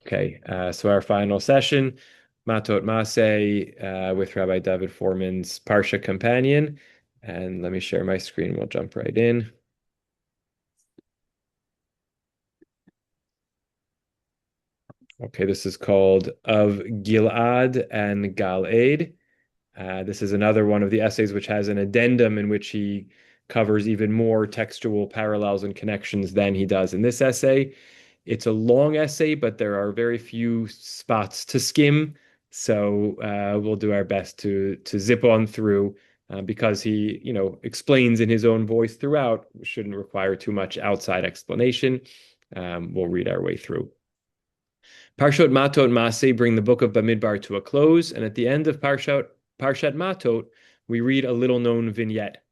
Okay, so our final session, Matot-Masei with Rabbi David Foreman's Parsha Companion. And let me share my screen. We'll jump right in. Okay, this is called Of Gilad and Gal'ed. This is another one of the essays which has an addendum in which he covers even more textual parallels and connections than he does in this essay. It's a long essay, but there are very few spots to skim. So we'll do our best to zip on through because he, explains in his own voice throughout. Shouldn't require too much outside explanation. We'll read our way through. Parshiot Matot-Masei bring the book of Bamidbar to a close, and at the end of Parshat Matot, we read a little-known vignette.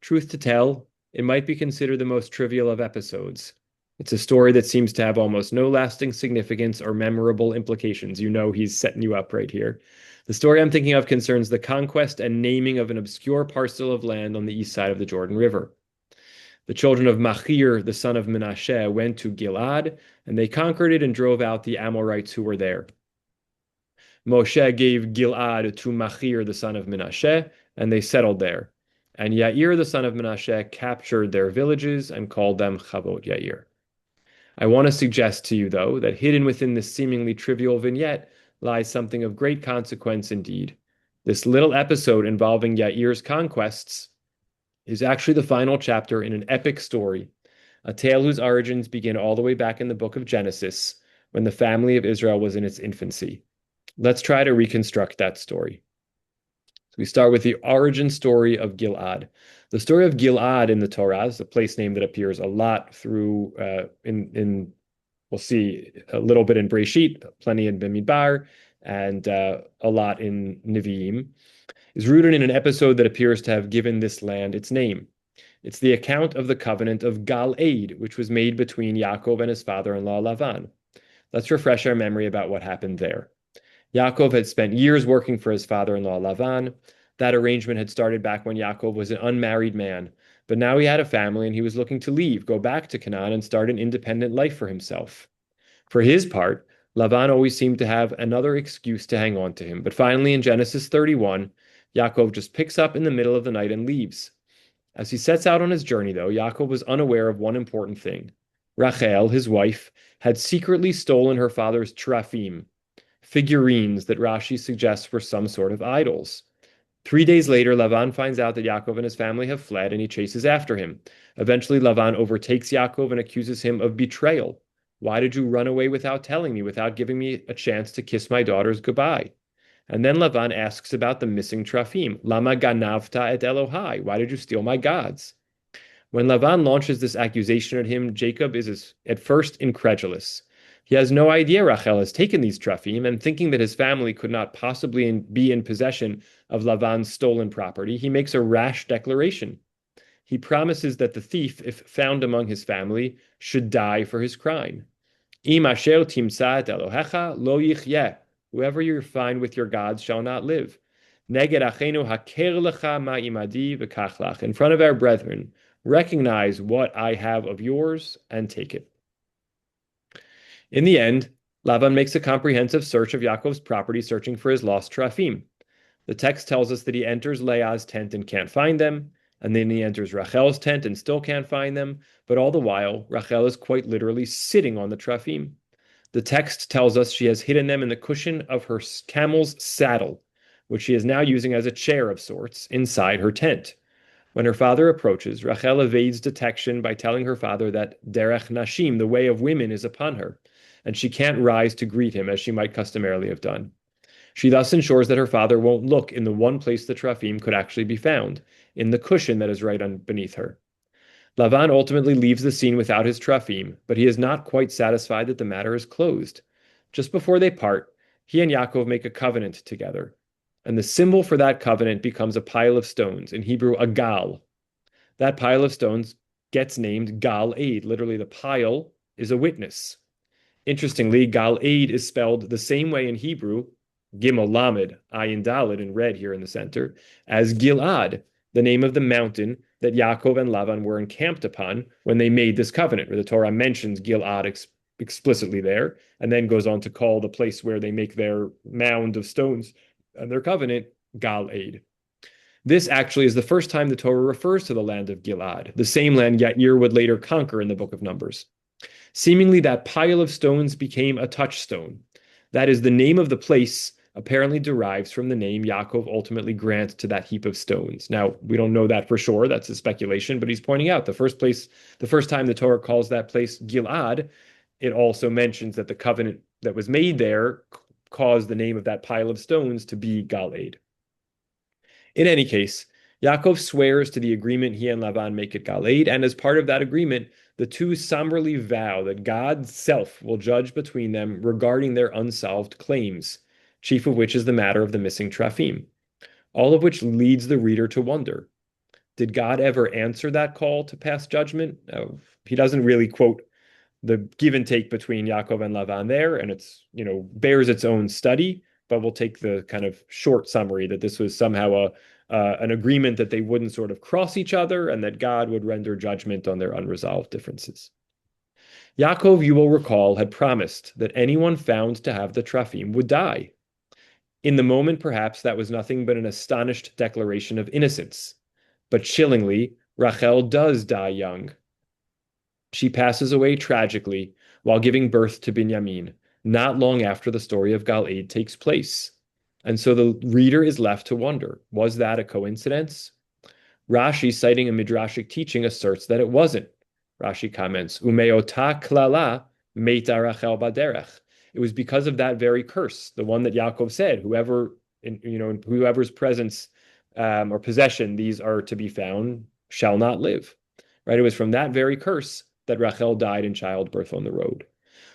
Truth to tell, it might be considered the most trivial of episodes. It's a story that seems to have almost no lasting significance or memorable implications. You know he's setting you up right here. The story I'm thinking of concerns the conquest and naming of an obscure parcel of land on the east side of the Jordan River. The children of Machir, the son of Menashe, went to Gilad, and they conquered it and drove out the Amorites who were there. Moshe gave Gilad to Machir, the son of Menashe, and they settled there. And Yair, the son of Menashe, captured their villages and called them Chavot Yair. I want to suggest to you, though, that hidden within this seemingly trivial vignette lies something of great consequence indeed. This little episode involving Yair's conquests is actually the final chapter in an epic story, a tale whose origins begin all the way back in the book of Genesis, when the family of Israel was in its infancy. Let's try to reconstruct that story. So we start with the origin story of Gilad. The story of Gilad in the Torah is a place name that appears a lot through we'll see a little bit in Breshit, plenty in Bamidbar, and a lot in Nevi'im, is rooted in an episode that appears to have given this land its name. It's the account of the covenant of Gal-Eid, which was made between Yaakov and his father-in-law Lavan. Let's refresh our memory about what happened there. Yaakov had spent years working for his father-in-law Lavan. That arrangement had started back when Yaakov was an unmarried man, but now he had a family and he was looking to leave, go back to Canaan and start an independent life for himself. For his part, Lavan always seemed to have another excuse to hang on to him, but finally in Genesis 31, Yaakov just picks up in the middle of the night and leaves. As he sets out on his journey, though, Yaakov was unaware of one important thing. Rachel, his wife, had secretly stolen her father's terafim, figurines that Rashi suggests were some sort of idols. 3 days later, Lavan finds out that Yaakov and his family have fled, and he chases after him. Eventually, Lavan overtakes Yaakov and accuses him of betrayal. Why did you run away without telling me, without giving me a chance to kiss my daughters goodbye? And then Lavan asks about the missing trafim. Lama ganavta et Elohai. Why did you steal my gods? When Lavan launches this accusation at him, Jacob is at first incredulous. He has no idea Rachel has taken these trafim, and thinking that his family could not possibly be in possession of Lavan's stolen property, he makes a rash declaration. He promises that the thief, if found among his family, should die for his crime. Im asher timsa et Elohecha lo yichyeh. Whoever you find with your gods shall not live. Neged achenu haker lecha ma imadi v'kachlach. In front of our brethren, recognize what I have of yours and take it. In the end, Lavan makes a comprehensive search of Yaakov's property, searching for his lost terafim. The text tells us that he enters Leah's tent and can't find them, and then he enters Rachel's tent and still can't find them, but all the while, Rachel is quite literally sitting on the terafim. The text tells us she has hidden them in the cushion of her camel's saddle, which she is now using as a chair of sorts inside her tent. When her father approaches, Rachel evades detection by telling her father that derech nashim, the way of women, is upon her, and she can't rise to greet him as she might customarily have done. She thus ensures that her father won't look in the one place the terafim could actually be found, in the cushion that is right beneath her. Lavan ultimately leaves the scene without his terafim, but he is not quite satisfied that the matter is closed. Just before they part, he and Yaakov make a covenant together, and the symbol for that covenant becomes a pile of stones, in Hebrew, a gal. That pile of stones gets named Gal-Eid. Literally, the pile is a witness. Interestingly, Gal-Eid is spelled the same way in Hebrew, Gimel Lamed, Ayin Daled in red here in the center, as Gilad, the name of the mountain that Yaakov and Lavan were encamped upon when they made this covenant, where the Torah mentions Gilad explicitly there, and then goes on to call the place where they make their mound of stones and their covenant Gal-Ed. This actually is the first time the Torah refers to the land of Gilad, the same land Yair would later conquer in the book of Numbers. Seemingly, that pile of stones became a touchstone. That is, the name of the place apparently derives from the name Yaakov ultimately grants to that heap of stones. Now, we don't know that for sure. That's a speculation, but he's pointing out the first time the Torah calls that place Gilad, it also mentions that the covenant that was made there caused the name of that pile of stones to be Gal-Ed. In any case, Yaakov swears to the agreement he and Lavan make at Gal-Ed, and as part of that agreement, the two somberly vow that God's self will judge between them regarding their unsolved claims, chief of which is the matter of the missing Trafim. All of which leads the reader to wonder, did God ever answer that call to pass judgment? He doesn't really quote the give and take between Yaakov and Lavan there, and it's, bears its own study, but we'll take the kind of short summary that this was somehow an agreement that they wouldn't sort of cross each other and that God would render judgment on their unresolved differences. Yaakov, you will recall, had promised that anyone found to have the Trafim would die. In the moment, perhaps, that was nothing but an astonished declaration of innocence. But chillingly, Rachel does die young. She passes away tragically while giving birth to Binyamin, not long after the story of Gal-Ed takes place. And so the reader is left to wonder, was that a coincidence? Rashi, citing a midrashic teaching, asserts that it wasn't. Rashi comments, Umeota klala meta Rachel baderech. It was because of that very curse, the one that Yaakov said, in whoever's presence or possession these are to be found shall not live. Right? It was from that very curse that Rachel died in childbirth on the road.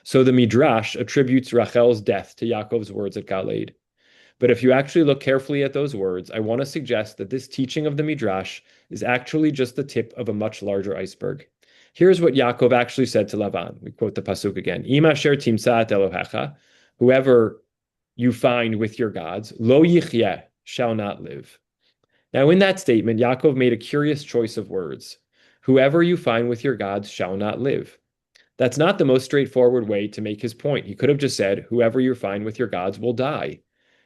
So the Midrash attributes Rachel's death to Yaakov's words at Gal-Ed. But if you actually look carefully at those words, I want to suggest that this teaching of the Midrash is actually just the tip of a much larger iceberg. Here's what Yaakov actually said to Lavan. We quote the pasuk again. Im asher timsat Elohecha, whoever you find with your gods, lo yichyeh, shall not live. Now in that statement, Yaakov made a curious choice of words. Whoever you find with your gods shall not live. That's not the most straightforward way to make his point. He could have just said, whoever you find with your gods will die.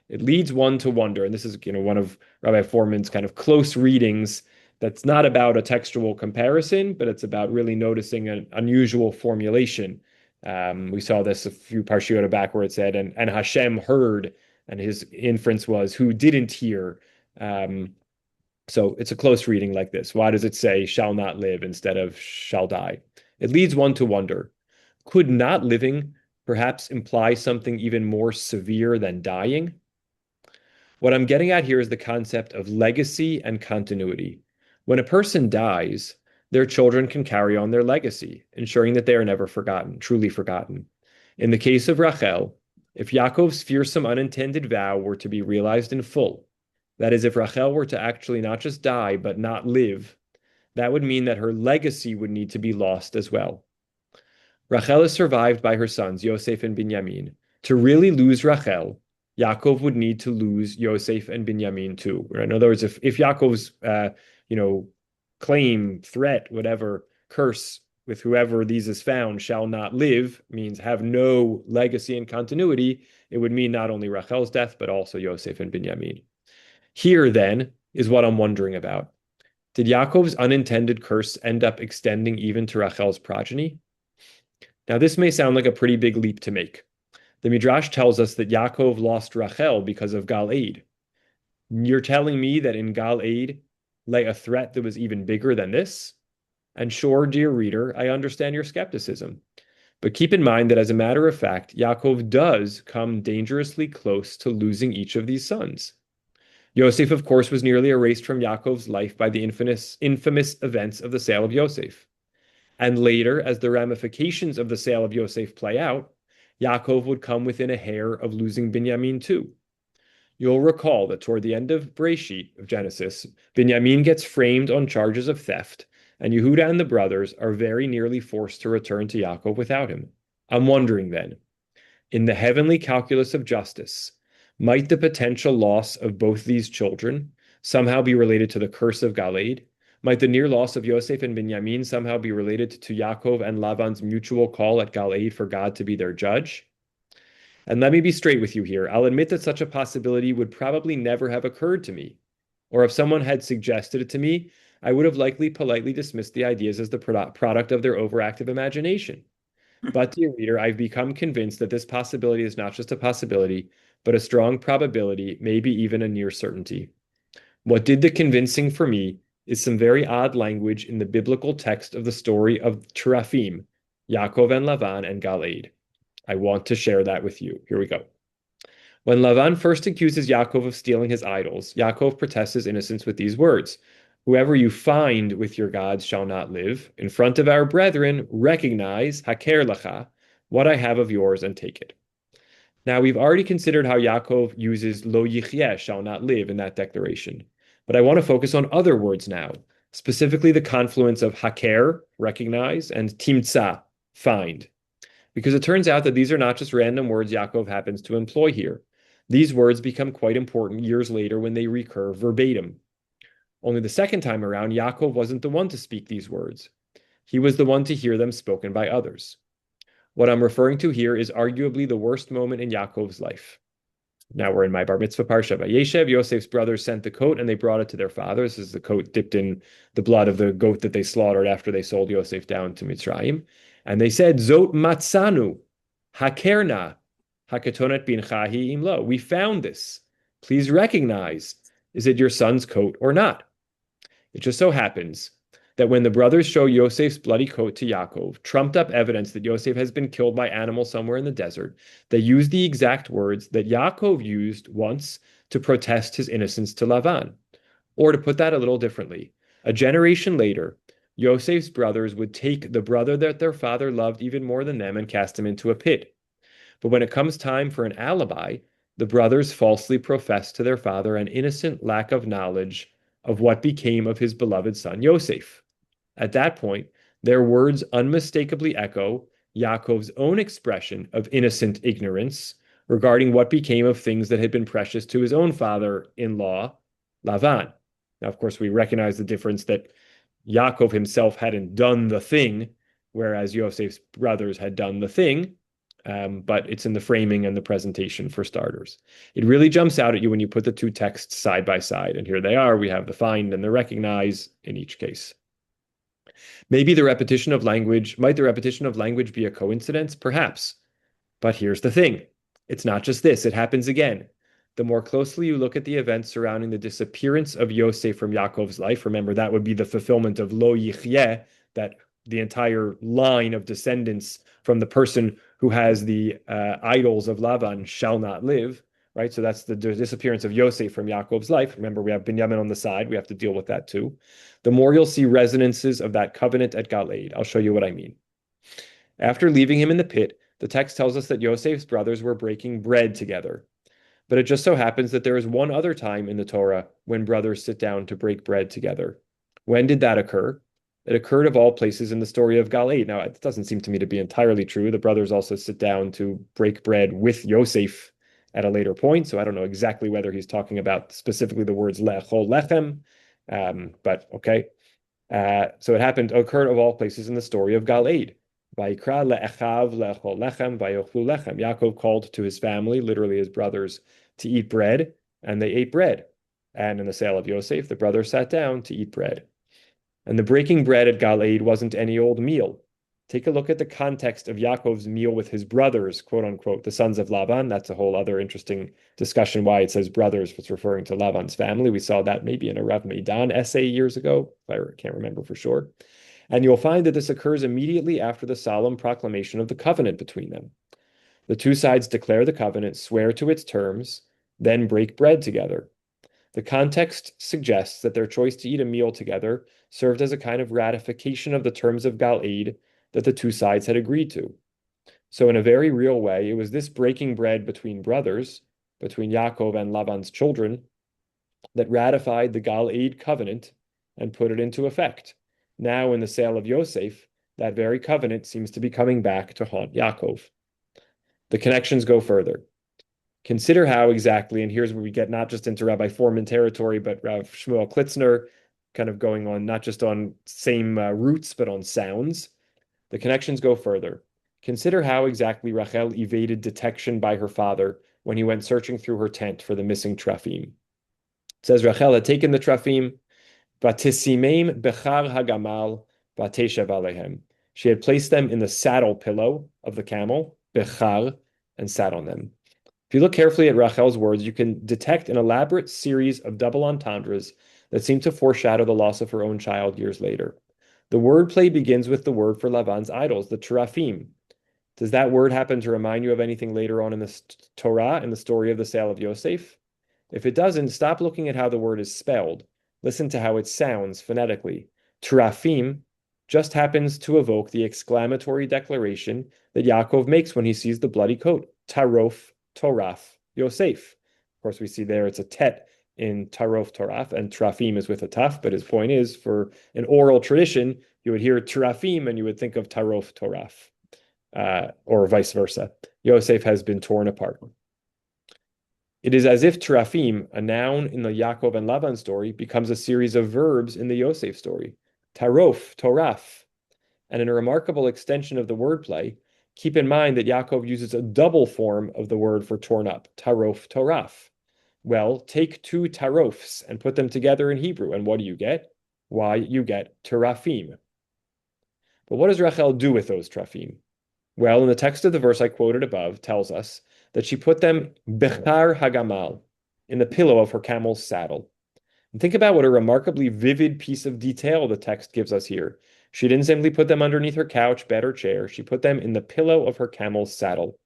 It leads one to wonder, and this is one of Rabbi Foreman's kind of close readings that's not about a textual comparison, but it's about really noticing an unusual formulation. We saw this a few Parshiot back where it said, and Hashem heard, and his inference was, who didn't hear? So it's a close reading like this. Why does it say shall not live instead of shall die? It leads one to wonder, could not living perhaps imply something even more severe than dying? What I'm getting at here is the concept of legacy and continuity. When a person dies, their children can carry on their legacy, ensuring that they are never forgotten, truly forgotten. In the case of Rachel, if Yaakov's fearsome unintended vow were to be realized in full, that is, if Rachel were to actually not just die, but not live, that would mean that her legacy would need to be lost as well. Rachel is survived by her sons, Yosef and Binyamin. To really lose Rachel, Yaakov would need to lose Yosef and Binyamin too. In other words, if Yaakov's claim, threat, whatever, curse with whoever these is found shall not live, means have no legacy and continuity, it would mean not only Rachel's death, but also Yosef and Binyamin. Here, then, is what I'm wondering about. Did Yaakov's unintended curse end up extending even to Rachel's progeny? Now, this may sound like a pretty big leap to make. The Midrash tells us that Yaakov lost Rachel because of Gal-Ed. You're telling me that in Gal-Ed lay a threat that was even bigger than this? And sure, dear reader, I understand your skepticism. But keep in mind that as a matter of fact, Yaakov does come dangerously close to losing each of these sons. Yosef, of course, was nearly erased from Yaakov's life by the infamous events of the sale of Yosef. And later, as the ramifications of the sale of Yosef play out, Yaakov would come within a hair of losing Binyamin too. You'll recall that toward the end of Breshit, of Genesis, Binyamin gets framed on charges of theft, and Yehuda and the brothers are very nearly forced to return to Yaakov without him. I'm wondering then, in the heavenly calculus of justice, might the potential loss of both these children somehow be related to the curse of Gal-Ed, Might the near loss of Yosef and Binyamin somehow be related to Yaakov and Lavan's mutual call at Galeed for God to be their judge? And let me be straight with you here. I'll admit that such a possibility would probably never have occurred to me. Or if someone had suggested it to me, I would have likely politely dismissed the ideas as the product of their overactive imagination. But, dear reader, I've become convinced that this possibility is not just a possibility, but a strong probability, maybe even a near certainty. What did the convincing for me is some very odd language in the biblical text of the story of Teraphim, Yaakov and Lavan and Galeed. I want to share that with you. Here we go. When Lavan first accuses Yaakov of stealing his idols, Yaakov protests his innocence with these words: "Whoever you find with your gods shall not live. In front of our brethren, recognize, haker lacha, what I have of yours and take it." Now, we've already considered how Yaakov uses lo yichyeh, shall not live, in that declaration. But I want to focus on other words now, specifically the confluence of haker, recognize, and timtza, find. Because it turns out that these are not just random words Yaakov happens to employ here. These words become quite important years later when they recur verbatim. Only the second time around, Yaakov wasn't the one to speak these words. He was the one to hear them spoken by others. What I'm referring to here is arguably the worst moment in Yaakov's life. Now we're in my bar mitzvah parsha. Vayeshev, Yosef's brothers sent the coat and they brought it to their father. This is the coat dipped in the blood of the goat that they slaughtered after they sold Yosef down to Mitzrayim. And they said, Zot matzanu, hakerna, haketonet bincha imlo. We found this. Please recognize, is it your son's coat or not? It just so happens that when the brothers show Yosef's bloody coat to Yaakov, trumped up evidence that Yosef has been killed by animals somewhere in the desert, they use the exact words that Yaakov used once to protest his innocence to Lavan. Or to put that a little differently, a generation later, Yosef's brothers would take the brother that their father loved even more than them and cast him into a pit. But when it comes time for an alibi, the brothers falsely profess to their father an innocent lack of knowledge of what became of his beloved son Yosef. At that point, their words unmistakably echo Yaakov's own expression of innocent ignorance regarding what became of things that had been precious to his own father-in-law, Lavan. Now, of course, we recognize the difference that Yaakov himself hadn't done the thing, whereas Yosef's brothers had done the thing, but it's in the framing and the presentation for starters. It really jumps out at you when you put the two texts side by side, and here they are. We have the find and the recognize in each case. Might the repetition of language be a coincidence? Perhaps. But here's the thing. It's not just this, it happens again. The more closely you look at the events surrounding the disappearance of Yosef from Yaakov's life, remember that would be the fulfillment of lo yichyeh, that the entire line of descendants from the person who has the idols of Lavan shall not live, right? So that's the disappearance of Yosef from Yaakov's life. Remember, we have Binyamin on the side. We have to deal with that too. The more you'll see resonances of that covenant at Galeed. I'll show you what I mean. After leaving him in the pit, the text tells us that Yosef's brothers were breaking bread together. But it just so happens that there is one other time in the Torah when brothers sit down to break bread together. When did that occur? It occurred of all places in the story of Galeed. Now, it doesn't seem to me to be entirely true. The brothers also sit down to break bread with Yosef at a later point, so I don't know exactly whether he's talking about specifically the words lechol lechem, but okay. So it occurred of all places in the story of Galeed. Vayikra le'echav lechol lechem vayochlu lechem. Yaakov called to his family, literally his brothers, to eat bread, and they ate bread. And in the sale of Yosef, the brothers sat down to eat bread. And the breaking bread at Galeed wasn't any old meal. Take a look at the context of Yaakov's meal with his brothers, quote unquote, the sons of Lavan. That's a whole other interesting discussion why it says brothers, it's referring to Lavan's family. We saw that maybe in a Rav Meidan essay years ago. I can't remember for sure. And you'll find that this occurs immediately after the solemn proclamation of the covenant between them. The two sides declare the covenant, swear to its terms, then break bread together. The context suggests that their choice to eat a meal together served as a kind of ratification of the terms of Galeed that the two sides had agreed to. So in a very real way, it was this breaking bread between brothers, between Yaakov and Lavan's children, that ratified the Galeed covenant and put it into effect. Now in the sale of Yosef, that very covenant seems to be coming back to haunt Yaakov. The connections go further. Consider how exactly, and here's where we get not just into Rabbi Foreman territory, but Rav Shmuel Klitzner, kind of going on not just on same roots, but on sounds. The connections go further. Consider how exactly Rachel evaded detection by her father when he went searching through her tent for the missing trafim. It says Rachel had taken the trafim, Vatisimeim bechar hagamal vateshav alehem. She had placed them in the saddle pillow of the camel, bechar, and sat on them. If you look carefully at Rachel's words, you can detect an elaborate series of double entendres that seem to foreshadow the loss of her own child years later. The wordplay begins with the word for Lavan's idols, the terafim. Does that word happen to remind you of anything later on in the Torah, in the story of the sale of Yosef? If it doesn't, stop looking at how the word is spelled. Listen to how it sounds phonetically. Terafim just happens to evoke the exclamatory declaration that Yaakov makes when he sees the bloody coat. Tarof, Toraf, Yosef. Of course, we see there it's a tet in Tarof, Toraf, and Trafim is with a taf, but his point is, for an oral tradition, you would hear Terafim and you would think of Tarof, Toraf, or vice versa. Yosef has been torn apart. It is as if Terafim, a noun in the Yaakov and Lavan story, becomes a series of verbs in the Yosef story. Tarof, Toraf. And in a remarkable extension of the wordplay, keep in mind that Yaakov uses a double form of the word for torn up, tarof, toraf. Well, take two tarofs and put them together in Hebrew, and what do you get? Why, you get terafim. But what does Rachel do with those trafim? Well, in the text of the verse I quoted above tells us that she put them bechar hagamal, in the pillow of her camel's saddle. And think about what a remarkably vivid piece of detail the text gives us here. She didn't simply put them underneath her couch, bed, or chair. She put them in the pillow of her camel's saddle.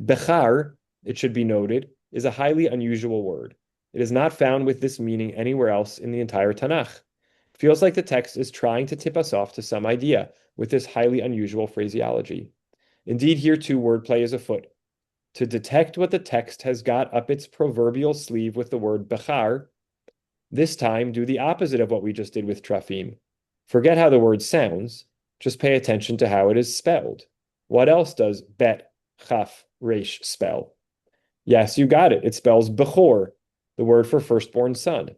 Bechar, it should be noted, is a highly unusual word. It is not found with this meaning anywhere else in the entire Tanakh. It feels like the text is trying to tip us off to some idea with this highly unusual phraseology. Indeed, here too, wordplay is afoot. To detect what the text has got up its proverbial sleeve with the word bechar, this time do the opposite of what we just did with trafim. Forget how the word sounds, just pay attention to how it is spelled. What else does bet, chaf, resh spell? Yes, you got it. It spells bechor, the word for firstborn son.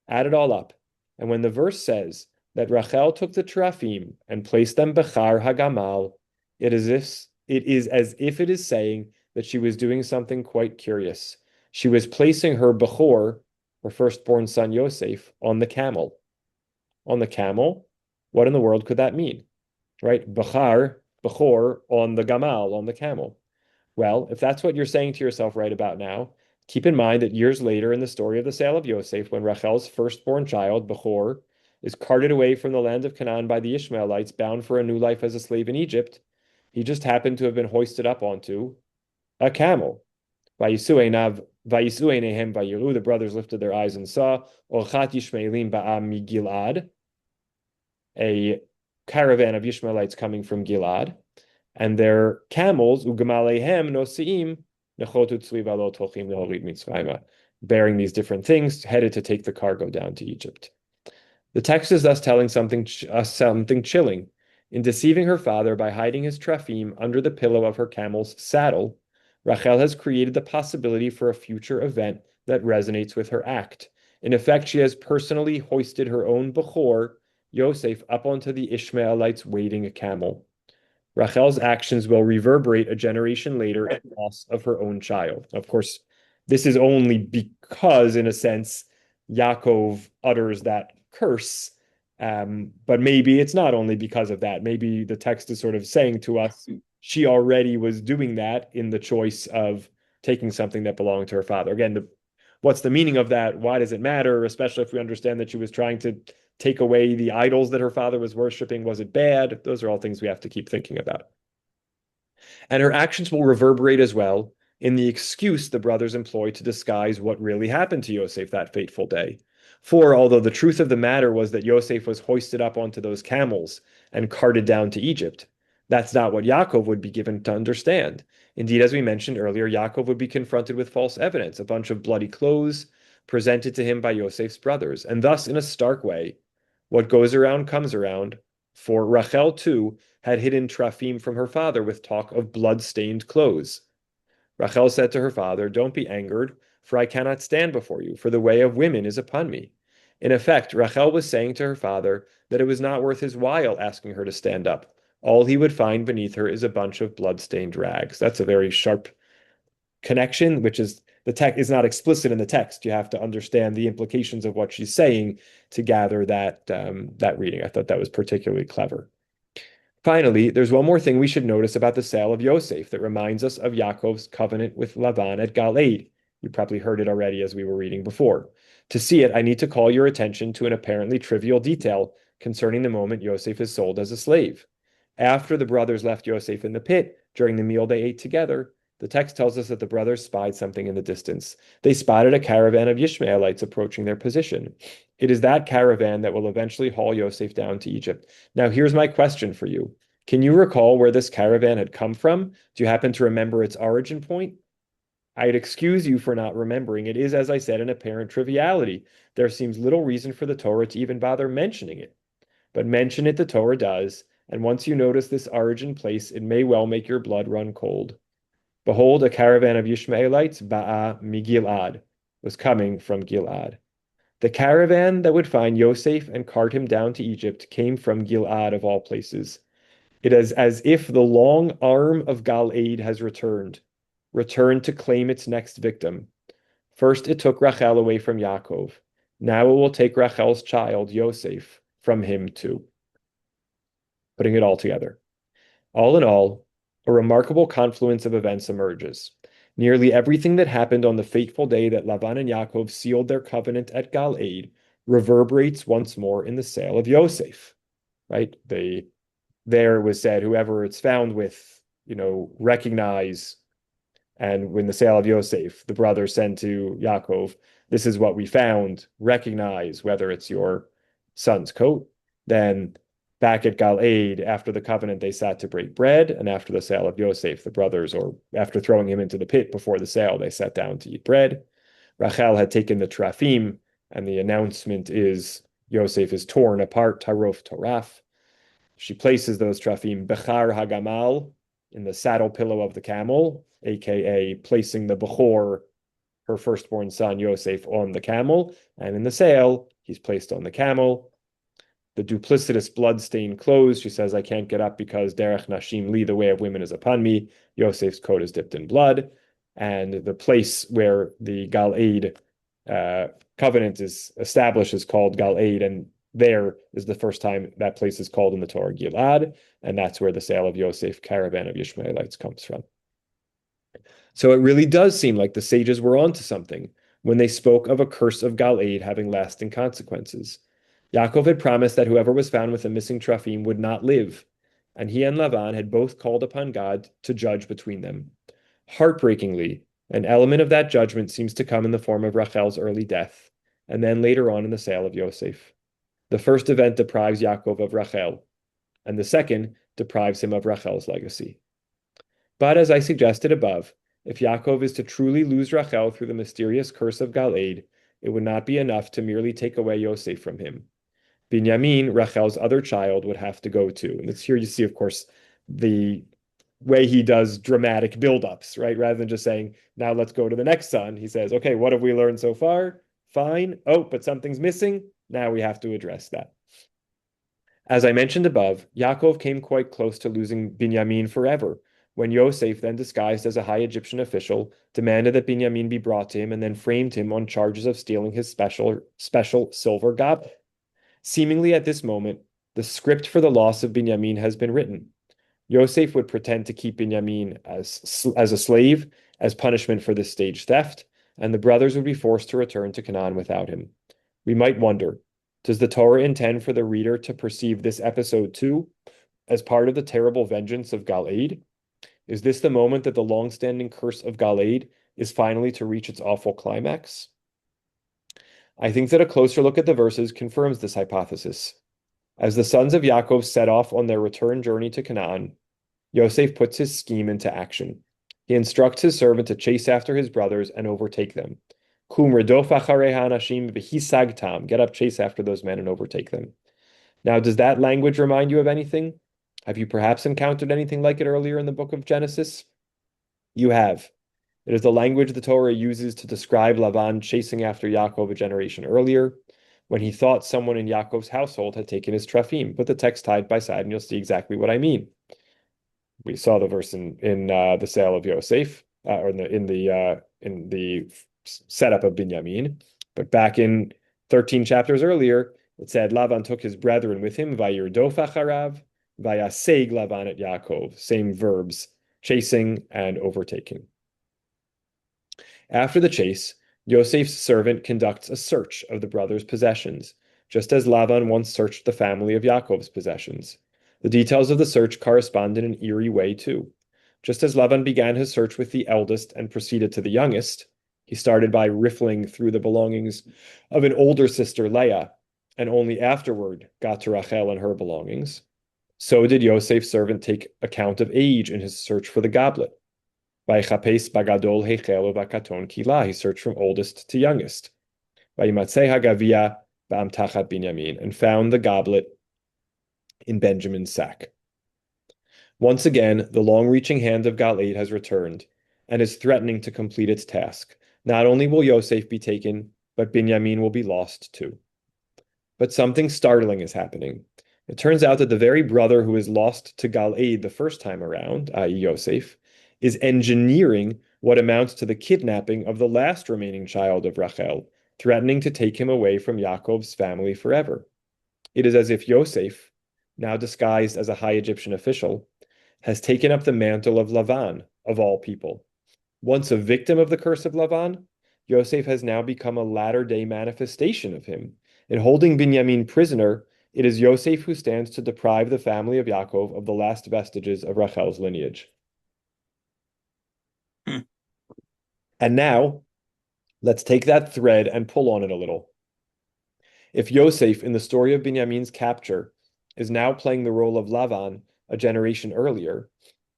Add it all up. And when the verse says that Rachel took the trafim and placed them bechar hagamal, it is as if it is saying that she was doing something quite curious. She was placing her bechor, her firstborn son Yosef, on the camel. On the camel? What in the world could that mean? Right? Bechar, bechor, on the gamal, on the camel. Well, if that's what you're saying to yourself right about now, keep in mind that years later in the story of the sale of Yosef, when Rachel's firstborn child, Bechor, is carted away from the land of Canaan by the Ishmaelites, bound for a new life as a slave in Egypt, he just happened to have been hoisted up onto a camel. The brothers lifted their eyes and saw Orchat Yishmaelim ba'am mi-Gilad, a caravan of Ishmaelites coming from Gilad, and their camels, ugamalehem nosiim, bearing these different things, headed to take the cargo down to Egypt. The text is thus telling something chilling. In deceiving her father by hiding his trafim under the pillow of her camel's saddle, Rachel has created the possibility for a future event that resonates with her act. In effect, she has personally hoisted her own Bechor, Yosef, up onto the Ishmaelites' waiting camel. Rachel's actions will reverberate a generation later in the loss of her own child. Of course, this is only because, in a sense, Yaakov utters that curse. But maybe it's not only because of that. Maybe the text is sort of saying to us, she already was doing that in the choice of taking something that belonged to her father. Again, what's the meaning of that? Why does it matter? Especially if we understand that she was trying to take away the idols that her father was worshiping. Was it bad? Those are all things we have to keep thinking about. And her actions will reverberate as well in the excuse the brothers employ to disguise what really happened to Yosef that fateful day. For although the truth of the matter was that Yosef was hoisted up onto those camels and carted down to Egypt, that's not what Yaakov would be given to understand. Indeed, as we mentioned earlier, Yaakov would be confronted with false evidence, a bunch of bloody clothes presented to him by Yosef's brothers. And thus, in a stark way, what goes around comes around. For Rachel, too, had hidden trafim from her father with talk of blood-stained clothes. Rachel said to her father, "Don't be angered, for I cannot stand before you, for the way of women is upon me." In effect, Rachel was saying to her father that it was not worth his while asking her to stand up. All he would find beneath her is a bunch of blood-stained rags. That's a very sharp connection, which is the text is not explicit in the text. You have to understand the implications of what she's saying to gather that reading. I thought that was particularly clever. Finally, there's one more thing we should notice about the sale of Yosef that reminds us of Yaakov's covenant with Lavan at Galeed. You probably heard it already as we were reading before. To see it, I need to call your attention to an apparently trivial detail concerning the moment Yosef is sold as a slave. After the brothers left Yosef in the pit during the meal they ate together, the text tells us that the brothers spied something in the distance. They spotted a caravan of Ishmaelites approaching their position. It is that caravan that will eventually haul Yosef down to Egypt. Now, here's my question for you. Can you recall where this caravan had come from? Do you happen to remember its origin point? I'd excuse you for not remembering. It is, as I said, an apparent triviality. There seems little reason for the Torah to even bother mentioning it. But mention it, the Torah does, and once you notice this origin place, it may well make your blood run cold. Behold, a caravan of Ishmaelites, Ba'a mi-Gilad, was coming from Gilad. The caravan that would find Yosef and cart him down to Egypt came from Gilad of all places. It is as if the long arm of Galeed has returned to claim its next victim. First, it took Rachel away from Yaakov. Now it will take Rachel's child, Yosef, from him too. Putting it all together. All in all, a remarkable confluence of events emerges. Nearly everything that happened on the fateful day that Lavan and Yaakov sealed their covenant at Galeed reverberates once more in the sale of Yosef. Right? There was said, whoever it's found with, recognize. And when the sale of Yosef, the brothers send to Yaakov, this is what we found, recognize whether it's your son's coat. Then back at Galeed, after the covenant, they sat to break bread. And after the sale of Yosef, the brothers, or after throwing him into the pit before the sale, they sat down to eat bread. Rachel had taken the trafim, and the announcement is Yosef is torn apart, tarof toraf. She places those trafim, bechar hagamal, in the saddle pillow of the camel, aka placing the Bechor, her firstborn son Yosef, on the camel, and in the sale, he's placed on the camel. The duplicitous blood-stained clothes, she says, I can't get up because Derech Nashim Li, the way of women, is upon me. Yosef's coat is dipped in blood. And the place where the Galeed covenant is established is called Galeed, and there is the first time that place is called in the Torah Gilad, and that's where the sale of Yosef, caravan of Ishmaelites, comes from. So it really does seem like the sages were onto something when they spoke of a curse of Galeed having lasting consequences. Yaakov had promised that whoever was found with the missing trafim would not live, and he and Lavan had both called upon God to judge between them. Heartbreakingly, an element of that judgment seems to come in the form of Rachel's early death, and then later on in the sale of Yosef. The first event deprives Yaakov of Rachel, and the second deprives him of Rachel's legacy. But as I suggested above, if Yaakov is to truly lose Rachel through the mysterious curse of Galeed, it would not be enough to merely take away Yosef from him. Binyamin, Rachel's other child, would have to go too. And it's here you see, of course, the way he does dramatic buildups, right? Rather than just saying, now let's go to the next son, he says, okay, what have we learned so far? Fine. Oh, but something's missing. Now we have to address that. As I mentioned above, Yaakov came quite close to losing Binyamin forever, when Yosef, then disguised as a high Egyptian official, demanded that Binyamin be brought to him and then framed him on charges of stealing his special silver goblet. Seemingly at this moment, the script for the loss of Binyamin has been written. Yosef would pretend to keep Binyamin as a slave, as punishment for this stage theft, and the brothers would be forced to return to Canaan without him. We might wonder, does the Torah intend for the reader to perceive this episode too as part of the terrible vengeance of Galeed? Is this the moment that the long-standing curse of Galeed is finally to reach its awful climax? I think that a closer look at the verses confirms this hypothesis. As the sons of Yaakov set off on their return journey to Canaan, Yosef puts his scheme into action. He instructs his servant to chase after his brothers and overtake them. Kum redof acharei ha'anashim v'hisagtam. Get up, chase after those men and overtake them. Now, does that language remind you of anything? Have you perhaps encountered anything like it earlier in the book of Genesis? You have. It is the language the Torah uses to describe Lavan chasing after Yaakov a generation earlier. when he thought someone in Yaakov's household had taken his trafim. Put the text side by side, and you'll see exactly what I mean. We saw the verse in the sale of Yosef, or in the setup of Binyamin. But back in 13 chapters earlier, it said Lavan took his brethren with him, Vayirdof acharav, Vayaseg Lavan at Yaakov. Same verbs, chasing and overtaking. After the chase, Yosef's servant conducts a search of the brothers' possessions, just as Lavan once searched the family of Yaakov's possessions. The details of the search correspond in an eerie way, too. Just as Lavan began his search with the eldest and proceeded to the youngest, he started by riffling through the belongings of an older sister, Leah, and only afterward got to Rachel and her belongings. So did Yosef's servant take account of age in his search for the goblet. Vaychapes bagadol heichel vakaton kila. He searched from oldest to youngest. Vayimatzei hagavia ba'amtachat Binyamin, and found the goblet in Benjamin's sack. Once again, the long-reaching hand of Galeed has returned and is threatening to complete its task. Not only will Yosef be taken, but Binyamin will be lost too. But something startling is happening. It turns out that the very brother who is lost to Galeed the first time around, i.e. Yosef, is engineering what amounts to the kidnapping of the last remaining child of Rachel, threatening to take him away from Yaakov's family forever. It is as if Yosef, now disguised as a high Egyptian official, has taken up the mantle of Lavan, of all people. Once a victim of the curse of Lavan, Yosef has now become a latter-day manifestation of him. In holding Binyamin prisoner, it is Yosef who stands to deprive the family of Yaakov of the last vestiges of Rachel's lineage. And now, let's take that thread and pull on it a little. If Yosef, in the story of Binyamin's capture, is now playing the role of Lavan a generation earlier,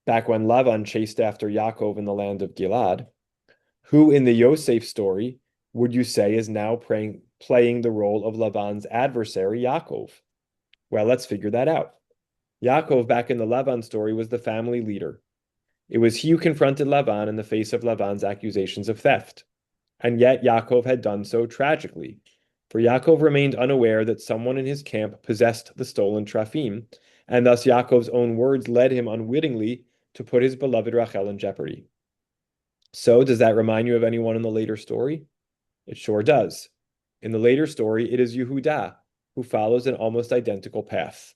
back when Lavan chased after Yaakov in the land of Gilad, who in the Yosef story would you say is now playing the role of Lavan's adversary, Yaakov? Well, let's figure that out. Yaakov, back in the Lavan story, was the family leader. It was he who confronted Lavan in the face of Lavan's accusations of theft. And yet Yaakov had done so tragically, for Yaakov remained unaware that someone in his camp possessed the stolen trafim, and thus Yaakov's own words led him unwittingly to put his beloved Rachel in jeopardy. So, does that remind you of anyone in the later story? It sure does. In the later story, it is Yehuda who follows an almost identical path.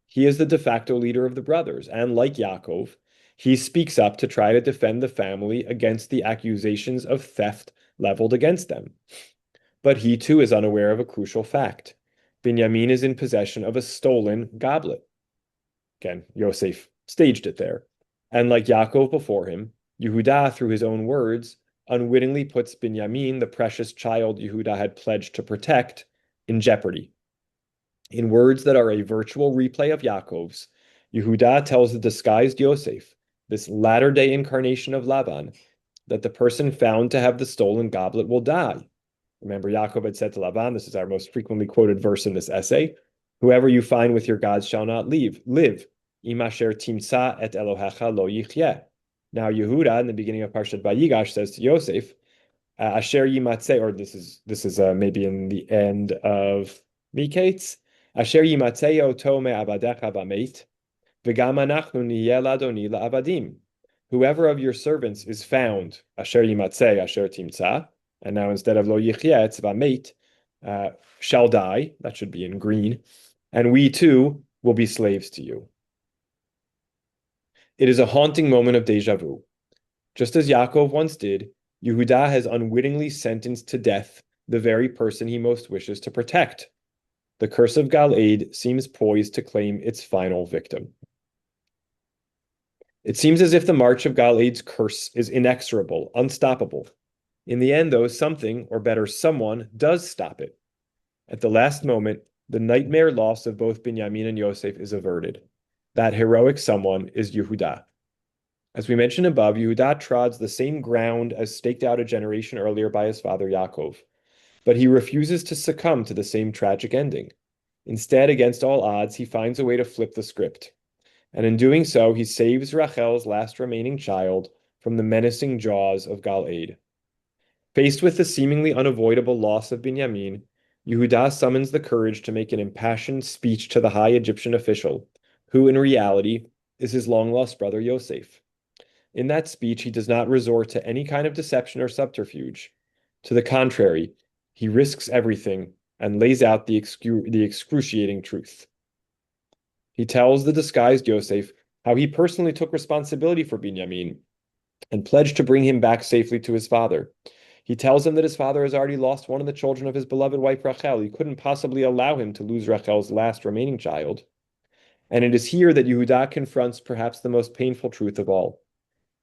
He is the de facto leader of the brothers, and like Yaakov, he speaks up to try to defend the family against the accusations of theft leveled against them. But he too is unaware of a crucial fact. Binyamin is in possession of a stolen goblet. Again, Yosef staged it there. And like Yaakov before him, Yehuda, through his own words, unwittingly puts Binyamin, the precious child Yehuda had pledged to protect, in jeopardy. In words that are a virtual replay of Yaakov's, Yehuda tells the disguised Yosef, this latter-day incarnation of Lavan, that the person found to have the stolen goblet will die. Remember, Yaakov had said to Lavan, this is our most frequently quoted verse in this essay, whoever you find with your gods shall not live. Im asher timsa et Elohecha lo yichyeh. Now Yehuda, in the beginning of Parshat Vayigash, says to Yosef, asher yimatzeh, or this is maybe in the end of Miketz, asher yimatzeh oto me'avadecha b'meit, v'gam anachnu niyeh ladoni la'avadim. Whoever of your servants is found, asher yimatzeh, asher timsa, and now instead of lo yichyeh, it's v'meit, shall die, that should be in green, and we too will be slaves to you. It is a haunting moment of deja vu. Just as Yaakov once did, Yehuda has unwittingly sentenced to death the very person he most wishes to protect. The curse of Galeed seems poised to claim its final victim. It seems as if the march of Galeed's curse is inexorable, unstoppable. In the end, though, something, or better, someone, does stop it. At the last moment, the nightmare loss of both Binyamin and Yosef is averted. That heroic someone is Yehuda. As we mentioned above, Yehuda trods the same ground as staked out a generation earlier by his father Yaakov, but he refuses to succumb to the same tragic ending. Instead, against all odds, he finds a way to flip the script. And in doing so, he saves Rachel's last remaining child from the menacing jaws of Galeed. Faced with the seemingly unavoidable loss of Binyamin, Yehuda summons the courage to make an impassioned speech to the high Egyptian official, who in reality is his long-lost brother Yosef. In that speech, he does not resort to any kind of deception or subterfuge. To the contrary, he risks everything and lays out the excruciating truth. He tells the disguised Yosef how he personally took responsibility for Binyamin and pledged to bring him back safely to his father. He tells him that his father has already lost one of the children of his beloved wife Rachel. He couldn't possibly allow him to lose Rachel's last remaining child. And it is here that Yehuda confronts perhaps the most painful truth of all.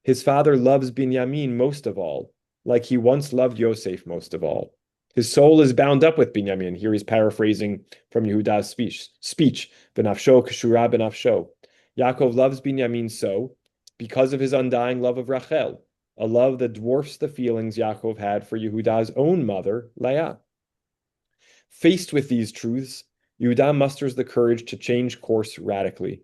His father loves Binyamin most of all, like he once loved Yosef most of all. His soul is bound up with Binyamin. Here he's paraphrasing from Yehuda's speech, Benafsho kshura benafsho. Yaakov loves Binyamin so because of his undying love of Rachel, a love that dwarfs the feelings Yaakov had for Yehuda's own mother, Leah. Faced with these truths, Yehuda musters the courage to change course radically.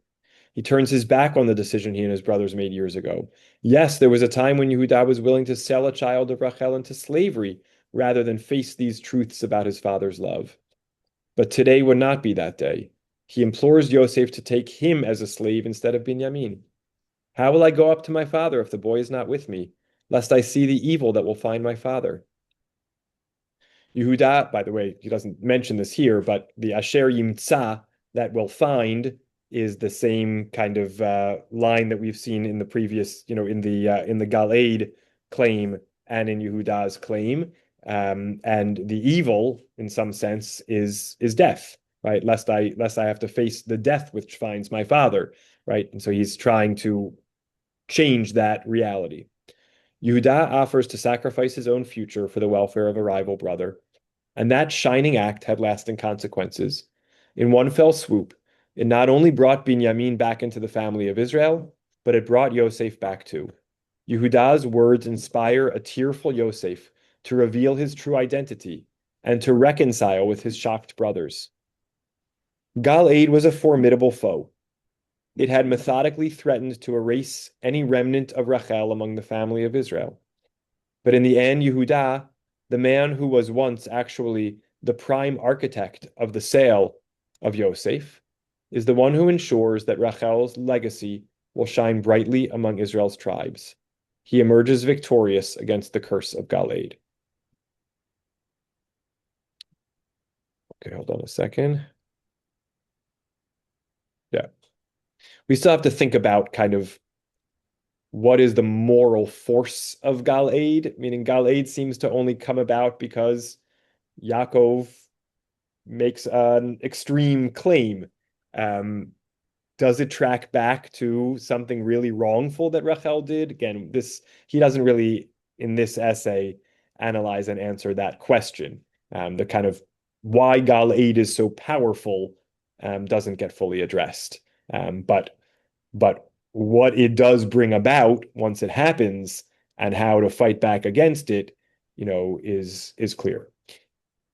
He turns his back on the decision he and his brothers made years ago. Yes, there was a time when Yehuda was willing to sell a child of Rachel into slavery rather than face these truths about his father's love. But today would not be that day. He implores Yosef to take him as a slave instead of Binyamin. How will I go up to my father if the boy is not with me, lest I see the evil that will find my father? Yehuda, by the way, he doesn't mention this here, but the Asher Yimtza, that will find, is the same kind of line that we've seen in the previous, in the Galeed claim and in Yehuda's claim. And the evil, in some sense, is death, right? Lest I have to face the death which finds my father, right? And so he's trying to change that reality. Yehuda offers to sacrifice his own future for the welfare of a rival brother, and that shining act had lasting consequences. In one fell swoop, it not only brought Binyamin back into the family of Israel, but it brought Yosef back too. Yehuda's words inspire a tearful Yosef to reveal his true identity and to reconcile with his shocked brothers. Galeed was a formidable foe. It had methodically threatened to erase any remnant of Rachel among the family of Israel. But in the end, Yehuda, the man who was once actually the prime architect of the sale of Yosef, is the one who ensures that Rachel's legacy will shine brightly among Israel's tribes. He emerges victorious against the curse of Galeed. Okay, hold on a second. Yeah. We still have to think about kind of what is the moral force of Galeed, meaning Galeed seems to only come about because Yaakov makes an extreme claim. Does it track back to something really wrongful that Rachel did? Again, he doesn't really, in this essay, analyze and answer that question. The kind of why Galeed is so powerful doesn't get fully addressed. But what it does bring about once it happens and how to fight back against it, is clear.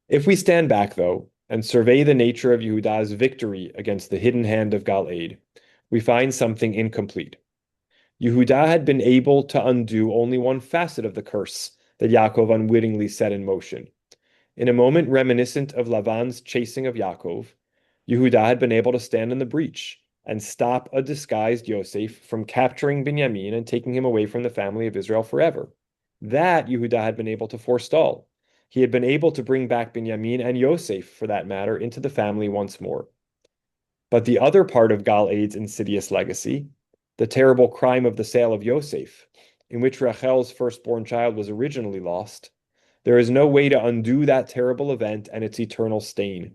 If we stand back, though, and survey the nature of Yehuda's victory against the hidden hand of Galeed, we find something incomplete. Yehuda had been able to undo only one facet of the curse that Yaakov unwittingly set in motion. In a moment reminiscent of Lavan's chasing of Yaakov, Yehuda had been able to stand in the breach and stop a disguised Yosef from capturing Binyamin and taking him away from the family of Israel forever. That Yehuda had been able to forestall. He had been able to bring back Binyamin and Yosef, for that matter, into the family once more. But the other part of Galeed's insidious legacy, the terrible crime of the sale of Yosef, in which Rachel's firstborn child was originally lost, there is no way to undo that terrible event and its eternal stain.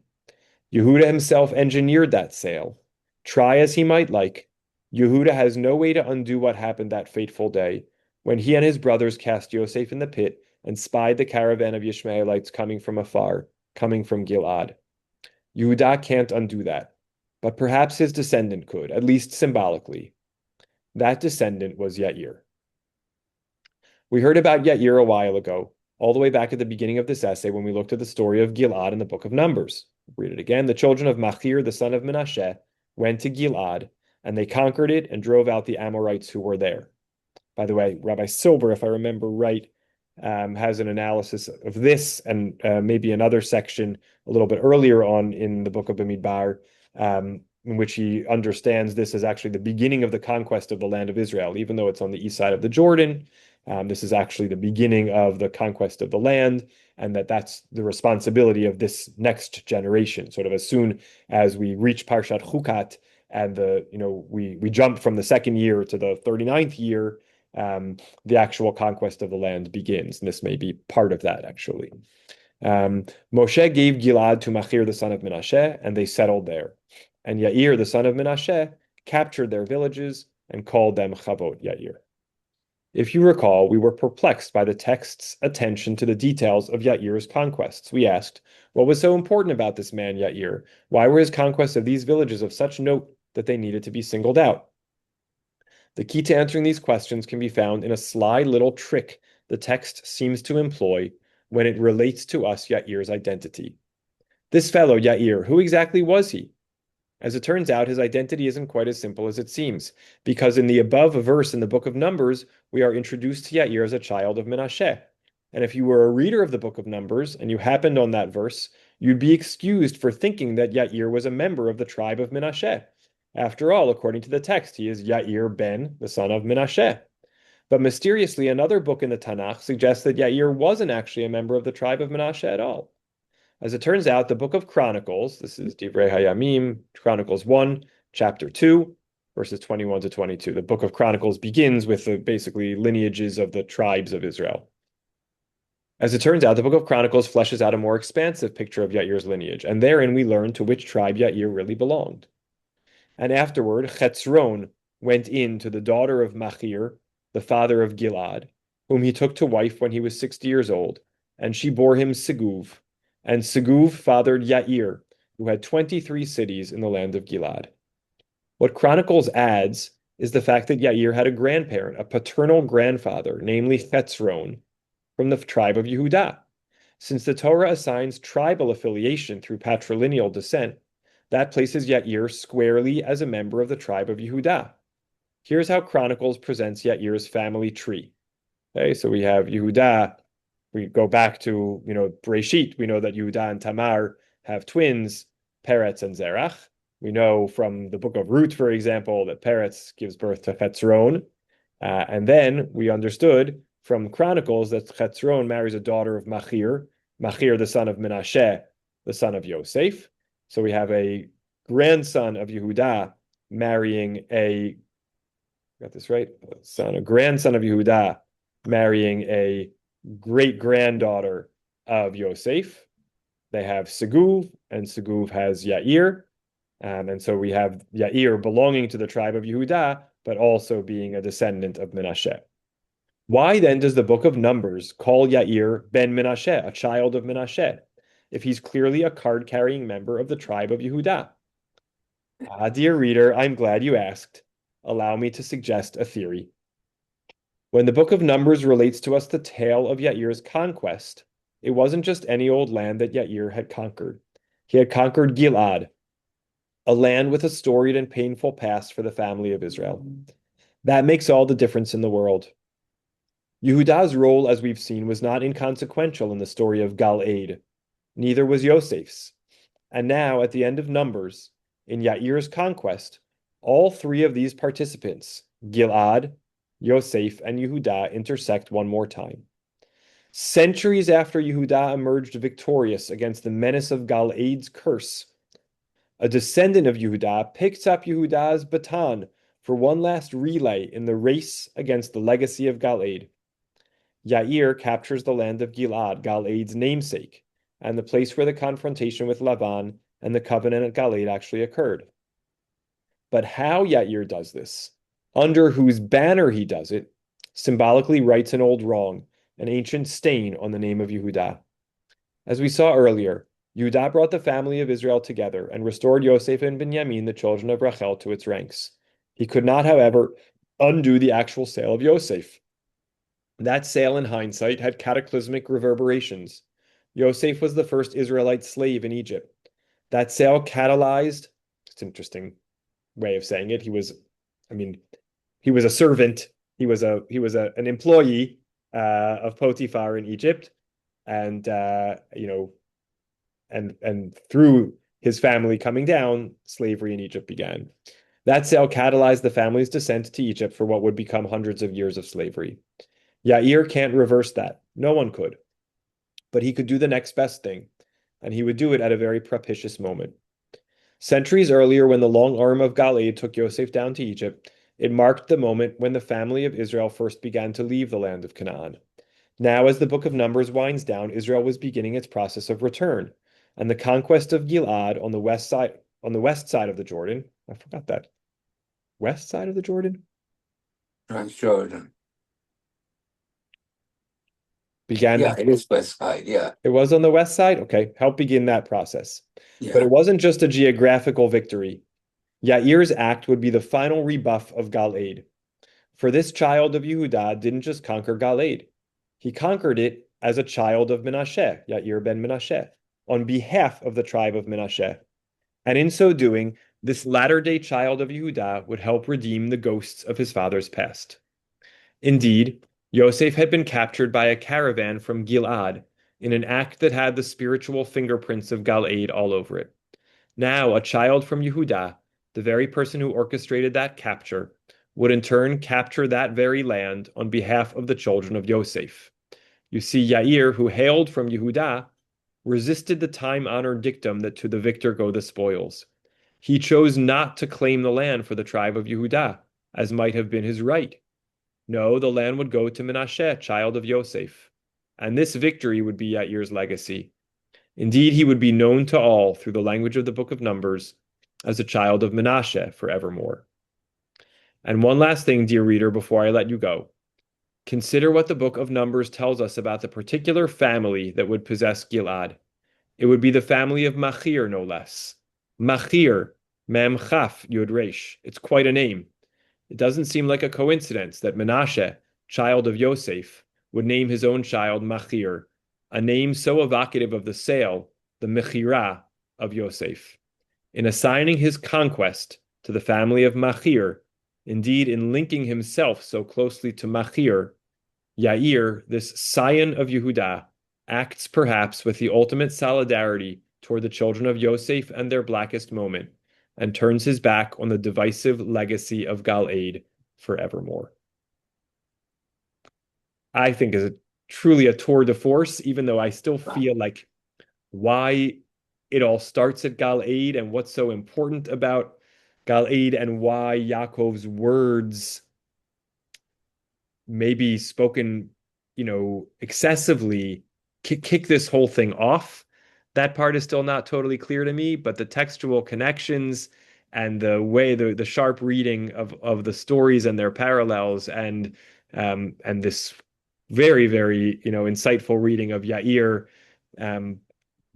Yehuda himself engineered that sale. Try as he might like, Yehuda has no way to undo what happened that fateful day, when he and his brothers cast Yosef in the pit and spied the caravan of Ishmaelites coming from afar, coming from Gilad. Yehuda can't undo that, but perhaps his descendant could, at least symbolically. That descendant was Yair. We heard about Yair a while ago, all the way back at the beginning of this essay when we looked at the story of Gilad in the book of Numbers. Read it again. The children of Machir, the son of Menashe, went to Gilad, and they conquered it and drove out the Amorites who were there. By the way, Rabbi Silber, if I remember right, has an analysis of this and maybe another section a little bit earlier on in the book of Bamidbar, in which he understands this as actually the beginning of the conquest of the land of Israel, even though it's on the east side of the Jordan. This is actually the beginning of the conquest of the land, and that's the responsibility of this next generation. Sort of as soon as we reach Parshat Chukat, and we jump from the second year to the 39th year, the actual conquest of the land begins. And this may be part of that, actually. Moshe gave Gilad to Machir, the son of Menashe, and they settled there. And Yair, the son of Menashe, captured their villages and called them Chavot Yair. If you recall, we were perplexed by the text's attention to the details of Yair's conquests. We asked, what was so important about this man Yair? Why were his conquests of these villages of such note that they needed to be singled out? The key to answering these questions can be found in a sly little trick the text seems to employ when it relates to us Yair's identity. This fellow, Yair, who exactly was he? As it turns out, his identity isn't quite as simple as it seems, because in the above verse in the book of Numbers, we are introduced to Yair as a child of Menashe. And if you were a reader of the book of Numbers and you happened on that verse, you'd be excused for thinking that Yair was a member of the tribe of Menashe. After all, according to the text, he is Yair ben, the son of Menashe. But mysteriously, another book in the Tanakh suggests that Yair wasn't actually a member of the tribe of Menashe at all. As it turns out, the book of Chronicles, this is Divrei Hayamim, Chronicles 1, chapter 2, verses 21 to 22. The book of Chronicles begins with the basically lineages of the tribes of Israel. As it turns out, the book of Chronicles fleshes out a more expansive picture of Yair's lineage, and therein we learn to which tribe Yair really belonged. And afterward, Chetzron went in to the daughter of Machir, the father of Gilad, whom he took to wife when he was 60 years old, and she bore him Seguv. And Seguv fathered Yair, who had 23 cities in the land of Gilad. What Chronicles adds is the fact that Yair had a grandparent, a paternal grandfather, namely Chetzron, from the tribe of Yehudah. Since the Torah assigns tribal affiliation through patrilineal descent, that places Yair squarely as a member of the tribe of Yehudah. Here's how Chronicles presents Yair's family tree. Okay, so we have Yehudah. We go back to, Breshit. We know that Yehudah and Tamar have twins, Peretz and Zerach. We know from the book of Ruth, for example, that Peretz gives birth to Chetzron. And then we understood from Chronicles that Chetzron marries a daughter of Machir, Machir the son of Menashe, the son of Yosef. So we have a grandson of Yehudah marrying a grandson of Yehudah marrying a great-granddaughter of Yosef. They have Seguv, and Seguv has Yair. And so we have Yair belonging to the tribe of Yehudah, but also being a descendant of Menashe. Why then does the book of Numbers call Yair ben Menashe, a child of Menashe, if he's clearly a card-carrying member of the tribe of Yehudah? Dear reader, I'm glad you asked. Allow me to suggest a theory. When the book of Numbers relates to us the tale of Yair's conquest, it wasn't just any old land that Yair had conquered. He had conquered Gilad, a land with a storied and painful past for the family of Israel. That makes all the difference in the world. Yehudah's role, as we've seen, was not inconsequential in the story of Gal-Eid. Neither was Yosef's. And now, at the end of Numbers, in Yair's conquest, all three of these participants, Gilad, Yosef, and Yehudah, intersect one more time. Centuries after Yehudah emerged victorious against the menace of Gal-Eid's curse, a descendant of Yehudah picks up Yehudah's baton for one last relay in the race against the legacy of Gal-Eid. Yair captures the land of Gilad, Gal-Eid's namesake, and the place where the confrontation with Lavan and the covenant at Gal-Eid actually occurred. But how Yair does this, under whose banner he does it, symbolically rights an old wrong, an ancient stain on the name of Yehudah. As we saw earlier, Yehudah brought the family of Israel together and restored Yosef and Binyamin, the children of Rachel, to its ranks. He could not, however, undo the actual sale of Yosef. That sale, in hindsight, had cataclysmic reverberations. Yosef was the first Israelite slave in Egypt. That sale catalyzed, it's an interesting way of saying it. He was a servant. He was an employee of Potiphar in Egypt, and and through his family coming down, slavery in Egypt began. That sale catalyzed the family's descent to Egypt for what would become hundreds of years of slavery. Yair can't reverse that. No one could. But he could do the next best thing, and he would do it at a very propitious moment. Centuries earlier, when the long arm of Galeed took Yosef down to Egypt, it marked the moment when the family of Israel first began to leave the land of Canaan. Now, as the book of Numbers winds down, Israel was beginning its process of return, and the conquest of Gilad on the west side of the Jordan. I forgot that. West side of the Jordan Transjordan. Yeah, began. it is West Side. Yeah, It was on the west side. Okay, help begin that process. But it yeah. wasn't just a geographical victory. Yair's act would be the final rebuff of Galeed. For this child of Yehudah didn't just conquer Galeed. He conquered it as a child of Menashe, Yair ben Menashe, on behalf of the tribe of Menashe. And in so doing, this latter-day child of Yehudah would help redeem the ghosts of his father's past. Indeed, Yosef had been captured by a caravan from Gilad in an act that had the spiritual fingerprints of Galeed all over it. Now, a child from Yehudah, the very person who orchestrated that capture, would in turn capture that very land on behalf of the children of Yosef. You see, Yair, who hailed from Yehudah, resisted the time-honored dictum that to the victor go the spoils. He chose not to claim the land for the tribe of Yehudah, as might have been his right. No, the land would go to Menashe, child of Yosef. And this victory would be Yair's legacy. Indeed, he would be known to all through the language of the book of Numbers as a child of Menashe forevermore. And one last thing, dear reader, before I let you go. Consider what the book of Numbers tells us about the particular family that would possess Gilad. It would be the family of Machir, no less. Machir, Mem Chaf Yud Resh. It's quite a name. It doesn't seem like a coincidence that Menashe, child of Yosef, would name his own child Machir, a name so evocative of the sale, the Mechirah, of Yosef. In assigning his conquest to the family of Machir, indeed in linking himself so closely to Machir, Yair, this scion of Yehudah, acts perhaps with the ultimate solidarity toward the children of Yosef and their blackest moment, and turns his back on the divisive legacy of Galeed forevermore. I think is truly a tour de force, even though I still feel like why it all starts at Galeed and what's so important about Galeed and why Yaakov's words maybe spoken, excessively kick this whole thing off. That part is still not totally clear to me, but the textual connections and the way the sharp reading of the stories and their parallels and this very, very, insightful reading of Yair um,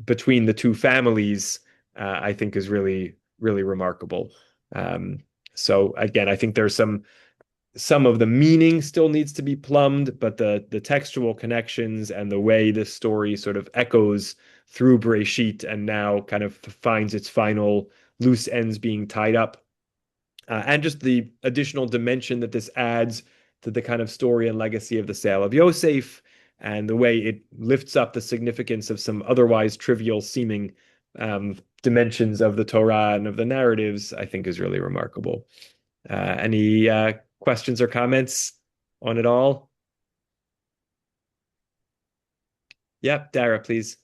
between the two families, I think is really, really remarkable. Um, so again, I think there's some of the meaning still needs to be plumbed, but the textual connections and the way this story sort of echoes through Bereshit and now kind of finds its final loose ends being tied up, and just the additional dimension that this adds to the kind of story and legacy of the sale of Yosef, and the way it lifts up the significance of some otherwise trivial seeming dimensions of the Torah and of the narratives, I think is really remarkable. Any questions or comments on it all? Yep, Dara, please.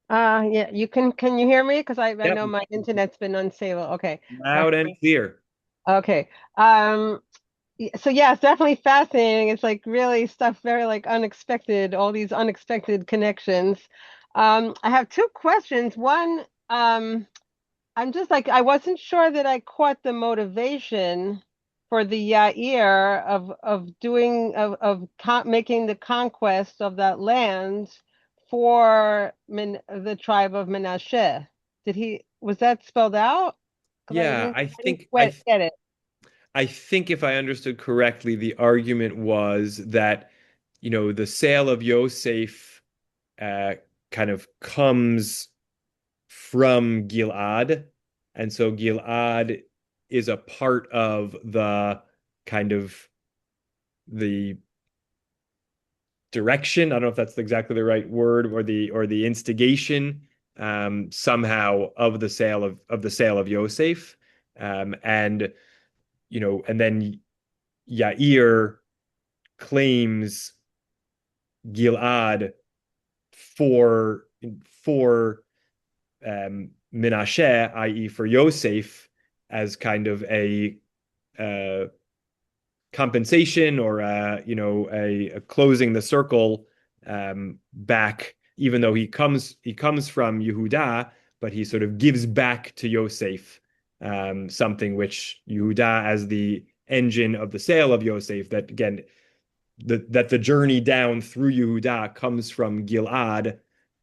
Yeah, can you hear me? Because I Yep, know my internet's been unstable. Okay. loud and clear. Okay. So yeah, it's definitely fascinating. It's like really stuff very like unexpected, all these unexpected connections. I have two questions. One, I'm just like I wasn't sure that I caught the motivation for the Yair of doing of con making the conquest of that land for the tribe of Menashe. Was that spelled out? Because Yeah, I didn't quite get it. I think if I understood correctly, the argument was that, the sale of Yosef uh, kind of comes from Gilad, and so Gilad is a part of the kind of the direction. I don't know if that's exactly the right word, or the instigation somehow of the sale of Yosef. And and then Yair claims Gilad for for Menashe, i.e., for Yosef, as kind of a uh, compensation, or a closing the circle back. Even though he comes from Yehuda, but he sort of gives back to Yosef something which Yehuda, as the engine of the sale of Yosef, that again that the journey down through Yehuda comes from Gilad,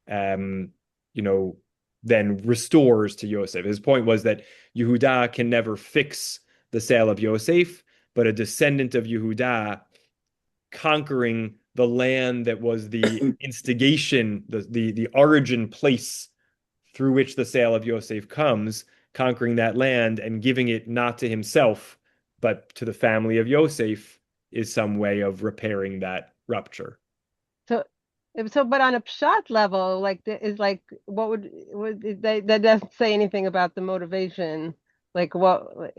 um, you know, then restores to Yosef. His point was that Yehuda can never fix the sale of Yosef, but a descendant of Yehuda conquering the land that was the instigation, the origin place through which the sale of Yosef comes, conquering that land and giving it not to himself, but to the family of Yosef, is some way of repairing that rupture. So, but on a pshat level, like is like that doesn't say anything about the motivation. Like what,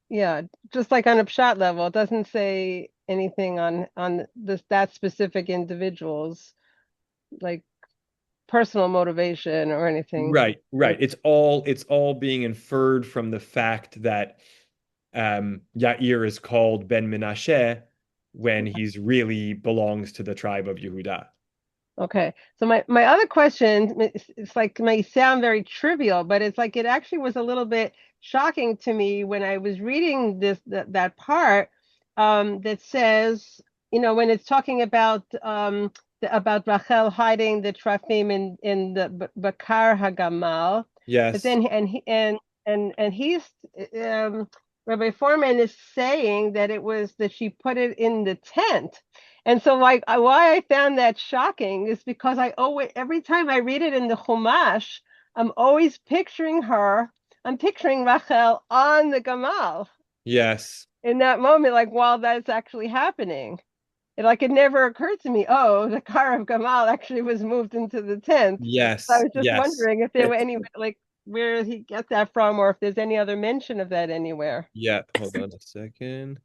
yeah, just like on a pshat level, it doesn't say anything on this that specific individual's like personal motivation or anything. Right, right. It's all being inferred from the fact that Yair is called Ben Menashe when he's really belongs to the tribe of Yehuda. Okay. So my other question, it's like may sound very trivial, but it's like it actually was a little bit shocking to me when I was reading that part that says, when it's talking about about Rachel hiding the Trafim in the Bakar Hagamal, but Yes, then and he's Rabbi Foreman is saying that it was that she put it in the tent. And so, like, why I found that shocking is because I always, every time I read it in the Chumash, I'm always picturing her. I'm picturing Rachel on the Gamal yes, in that moment, like while that's actually happening. It never occurred to me, oh, the car of Gamal actually was moved into the tent. So I yes, was just yes. wondering if there were any, like, where he get that from, or if there's any other mention of that anywhere. Yeah, hold on a second.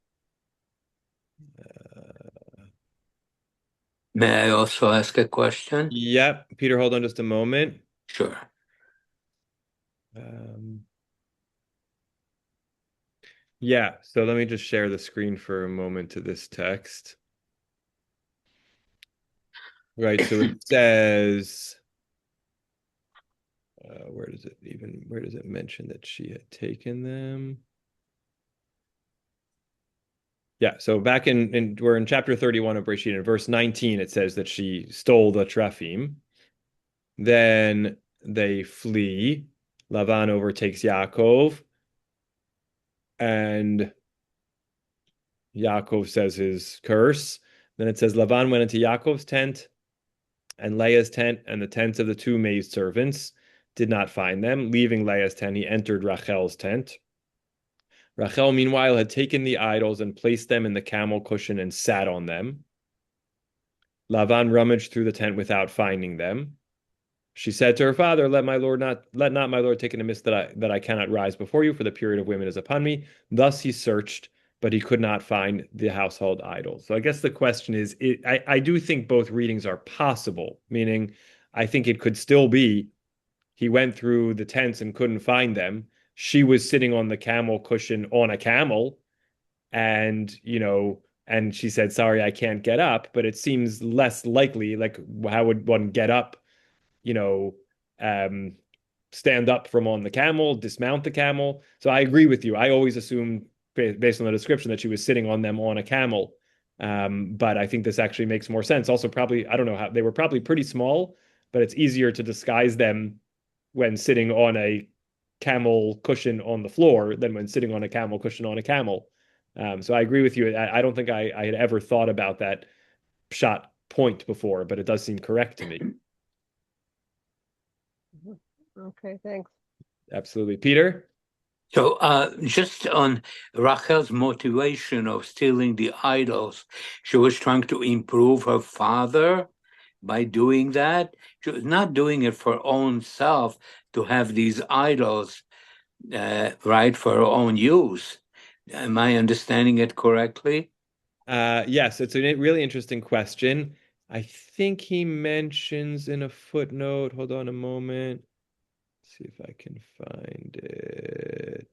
Uh, May I also ask a question? yep, Peter, hold on just a moment. Sure. Um, yeah, so let me just share the screen for a moment to this text. Right, so it says, where does it mention that she had taken them? Yeah, so back we're in chapter 31 of Bereshit, in verse 19, it says that she stole the Trafim. Then they flee. Lavan overtakes Yaakov, and Yaakov says his curse. Then it says Lavan went into Yaakov's tent and Leah's tent and the tents of the two maidservants, did not find them. Leaving Leah's tent, he entered Rachel's tent. Rachel, meanwhile, had taken the idols and placed them in the camel cushion and sat on them. Lavan rummaged through the tent without finding them. She said to her father, let not my lord take an amiss that I cannot rise before you, for the period of women is upon me. Thus he searched, but he could not find the household idols. So I guess the question is, I do think both readings are possible, meaning I think it could still be he went through the tents and couldn't find them. She was sitting on the camel cushion on a camel, and she said, sorry, I can't get up. But it seems less likely. Like, how would one get up, you know, um, stand up from on the camel, dismount the camel? So I agree with you. I always assumed, based on the description, that she was sitting on them on a camel. But I think this actually makes more sense. Also, probably, I don't know how, they were probably pretty small, but it's easier to disguise them when sitting on a camel cushion on the floor than when sitting on a camel cushion on a camel. So I agree with you. I don't think I had ever thought about that shot point before, but it does seem correct to me. Okay, thanks. Absolutely. Peter? So, just on Rachel's motivation of stealing the idols, she was trying to improve her father by doing that. She was not doing it for her own self to have these idols, right, for her own use. Am I understanding it correctly? Yes, it's a really interesting question. I think he mentions in a footnote, hold on a moment, see if I can find it.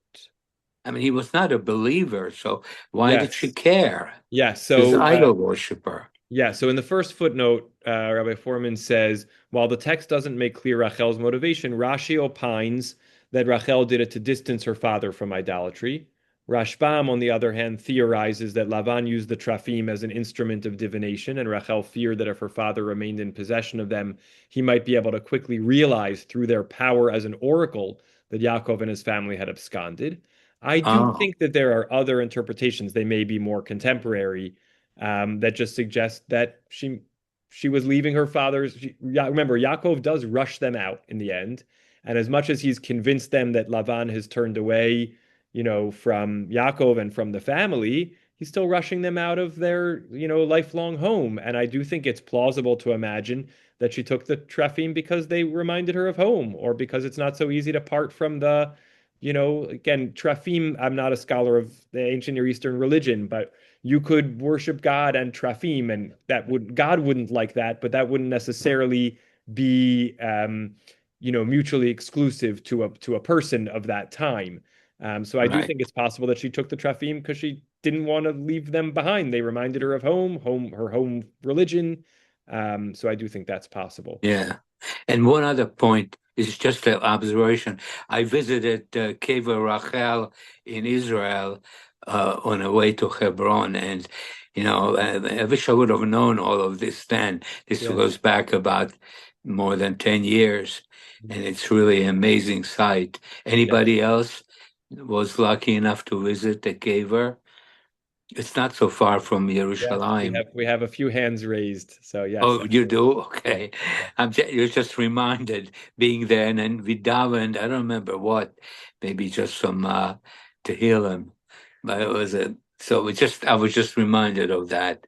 I mean, he was not a believer, so why did she Yes. care? Yes. She was an So idol worshiper. yeah, so in the first footnote, Rabbi Foreman says, while the text doesn't make clear Rachel's motivation, Rashi opines that Rachel did it to distance her father from idolatry. Rashbam, on the other hand, theorizes that Lavan used the trafim as an instrument of divination, and Rachel feared that if her father remained in possession of them, he might be able to quickly realize through their power as an oracle that Yaakov and his family had absconded. I do Oh, think that there are other interpretations. They may be more contemporary that just suggests that she was leaving her father's. Remember, Yaakov does rush them out in the end, and as much as he's convinced them that Lavan has turned away, from Yaakov and from the family, he's still rushing them out of their, lifelong home. And I do think it's plausible to imagine that she took the Trefim because they reminded her of home, or because it's not so easy to part from the, again, Trefim. I'm not a scholar of the ancient Near Eastern religion, but you could worship God and Trafim, and God wouldn't like that, but that wouldn't necessarily be mutually exclusive to a person of that time. So I do right. think it's possible that she took the Trafim because she didn't want to leave them behind. They reminded her of her home religion. So I do think that's possible. Yeah. And one other point is just an observation. I visited Kever Rachel in Israel on the way to Hebron, and I wish I would have known all of this then. This Yeah. goes back about more than 10 years, and it's really an amazing sight. Yes. Anybody else was lucky enough to visit the Kever? It's not so far from Yes. We Yerushalayim. have we have a few hands raised. So yes, Oh, you absolutely. do? Okay. You're just reminded being there, and then we davened. I don't remember what, maybe just some Tehillim, but it was so I was just reminded of that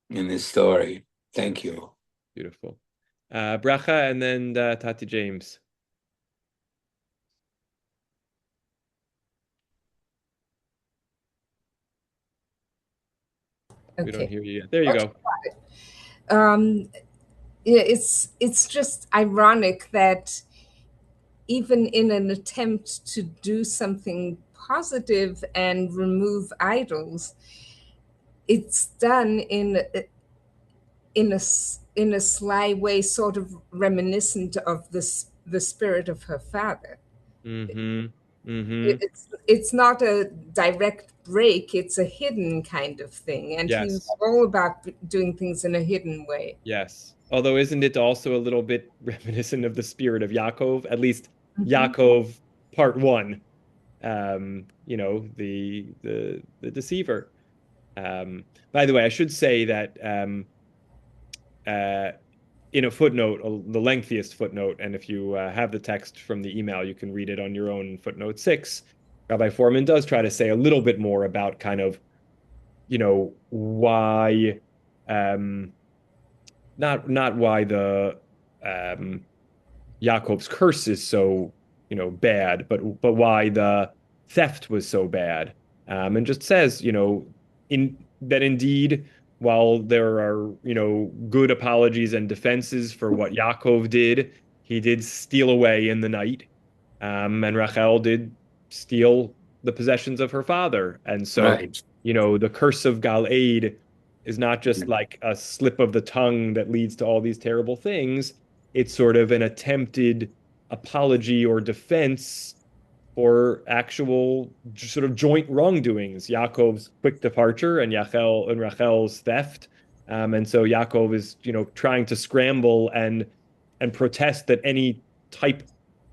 in this story. Thank Beautiful. you. Beautiful. Bracha and then Tati James. We don't Okay. hear you yet. There you Okay. go. Um, yeah, it's just ironic that even in an attempt to do something positive and remove idols, it's done in a in a sly way, sort of reminiscent of the spirit of her father. Mm-hmm. Mm-hmm. It's not a direct break; it's a hidden kind of thing, and he was Yes. all about doing things in a hidden way. Yes. Although isn't it also a little bit reminiscent of the spirit of Yaakov? At least Mhm. Yaakov part one. The deceiver. By the way, I should say that uh in a footnote, the lengthiest footnote, and if you have the text from the email, you can read it on your own, footnote 6. Rabbi Foreman does try to say a little bit more about kind of, why, um, not why the um, Yaakov's curse is so, bad, but why the theft was so bad. And just says, in that indeed, while there are, good apologies and defenses for what Yaakov did, he did steal away in the night. And Rachel did steal the possessions of her father. And so, Right. the curse of Gal-Aid is not just like a slip of the tongue that leads to all these terrible things. It's sort of an attempted apology or defense for actual sort of joint wrongdoings. Yaakov's quick departure and Rachel's theft. And so Yaakov is, trying to scramble and protest that any type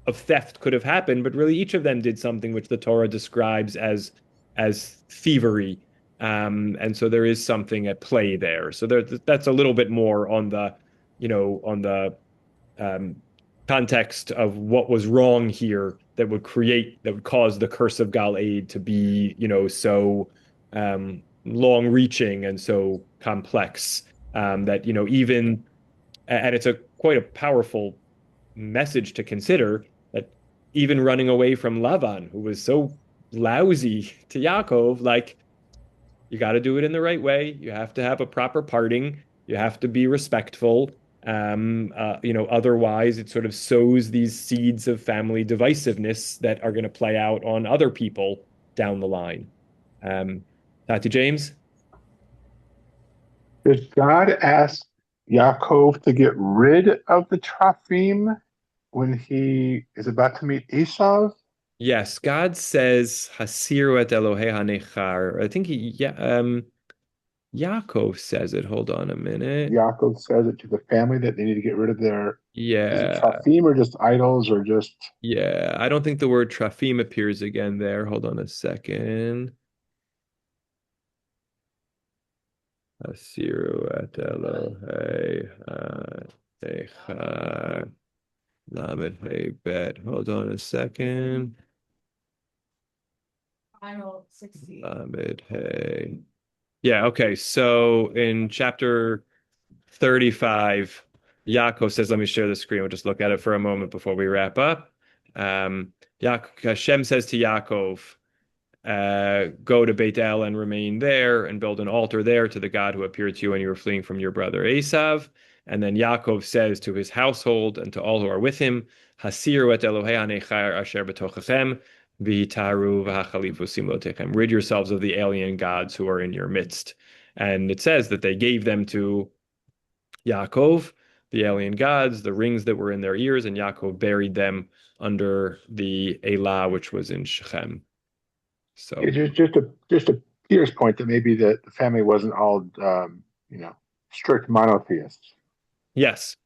of theft could have happened, but really each of them did something which the Torah describes as thievery. And so there is something at play there. So that's a little bit more on the, on the um, context of what was wrong here that would cause the curse of Gal-Aid to be, so long-reaching and so complex, that, even, and it's a quite a powerful message to consider, that even running away from Lavan, who was so lousy to Yaakov, like, you got to do it in the right way. You have to have a proper parting. You have to be respectful. Otherwise it sort of sows these seeds of family divisiveness that are going to play out on other people down the line. Um, Tati James? Did God ask Yaakov to get rid of the Trophim when he is about to meet Esau? Yes, God says, Hasiru et Eloheha nechar. I think Yaakov says it. Hold on a minute. Yaakov says it to the family that they need to get rid of their, is it Yeah, Trophim or just idols or just, yeah. I don't think the word Trafim appears again there. Hold on a second. Asiru et Elohei Echad Lamed Hey Bet. Hold on a second. Lamed Hey. Yeah, okay. So in chapter 35, Yaakov says, let me share the screen. We'll just look at it for a moment before we wrap up. Hashem says to Yaakov, go to Beit El and remain there and build an altar there to the God who appeared to you when you were fleeing from your brother Esav. And then Yaakov says to his household and to all who are with him, Hasiru et Elohei hanechar asher b'tochachem v'hitaru v'hachalifu simlotechem. Rid yourselves of the alien gods who are in your midst. And it says that they gave them to Yaakov, the alien gods, the rings that were in their ears, and Yaakov buried them under the Elah, which was in Shechem. So it's just a Peter's point that maybe the family wasn't all, strict monotheists. yes,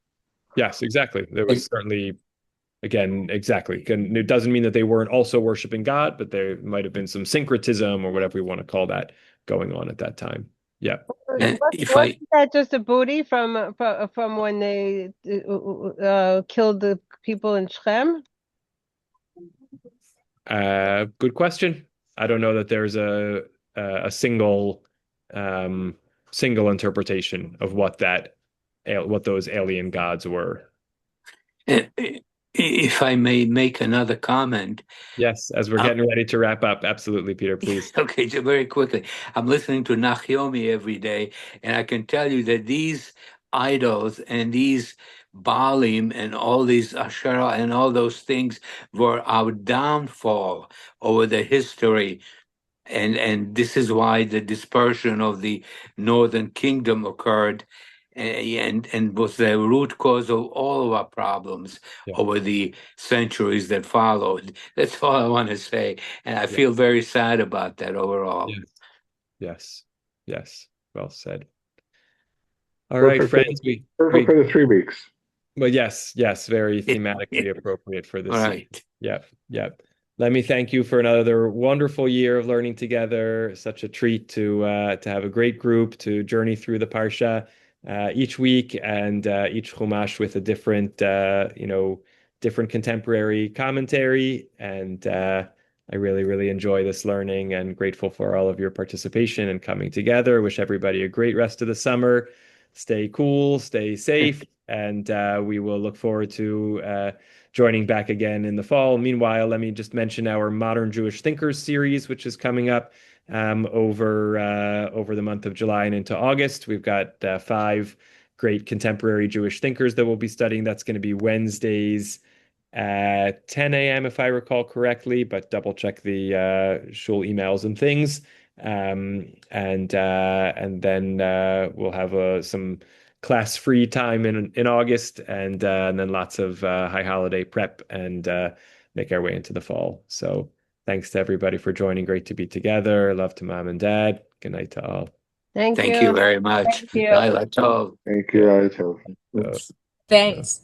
yes, exactly. There was certainly, again, exactly. And it doesn't mean that they weren't also worshiping God, but there might have been some syncretism or whatever we want to call that going on at that time. Yeah. If I Wasn't that just a booty from when they killed the people in Shem? Good question. I don't know that there's a um, single interpretation of what those alien gods were. if I may make another comment. Yes, as we're Uh, getting ready to wrap up, absolutely, Peter, please. Okay, so very quickly. I'm listening to Naomi every day, and I can tell you that these idols and these Baalim and all these Asherah and all those things were our downfall over the history. And this is why the dispersion of the northern kingdom occurred, and was the root cause of all of our problems Yeah. over the centuries that followed. That's all I want to say, and I Yeah. feel very sad about that overall. Yes. Yes. Yes. Well said. All right, Perfect friends. perfect for the 3 weeks. Well, yes, very thematically appropriate for this All season. right. Yep. Let me thank you for another wonderful year of learning together. Such a treat to have a great group to journey through the Parsha each week, and each Chumash with a different different contemporary commentary. And I really, really enjoy this learning, and grateful for all of your participation and coming together. Wish everybody a great rest of the summer. Stay cool, stay safe, and we will look forward to joining back again in the fall. Meanwhile, let me just mention our Modern Jewish Thinkers series, which is coming up over the month of July and into August. We've got 5 great contemporary Jewish thinkers that we'll be studying. That's going to be Wednesdays at 10 a.m. if I recall correctly, but double check the shul emails and things. And then we'll have some class-free time in August, and then lots of high holiday prep, and make our way into the fall. So thanks to everybody for joining. Great to be together. Love to mom and dad. Good night to all. Thank Thank you you. very much. Thank you. Laila Tov. Thank you, Ayatollah. So, Thanks.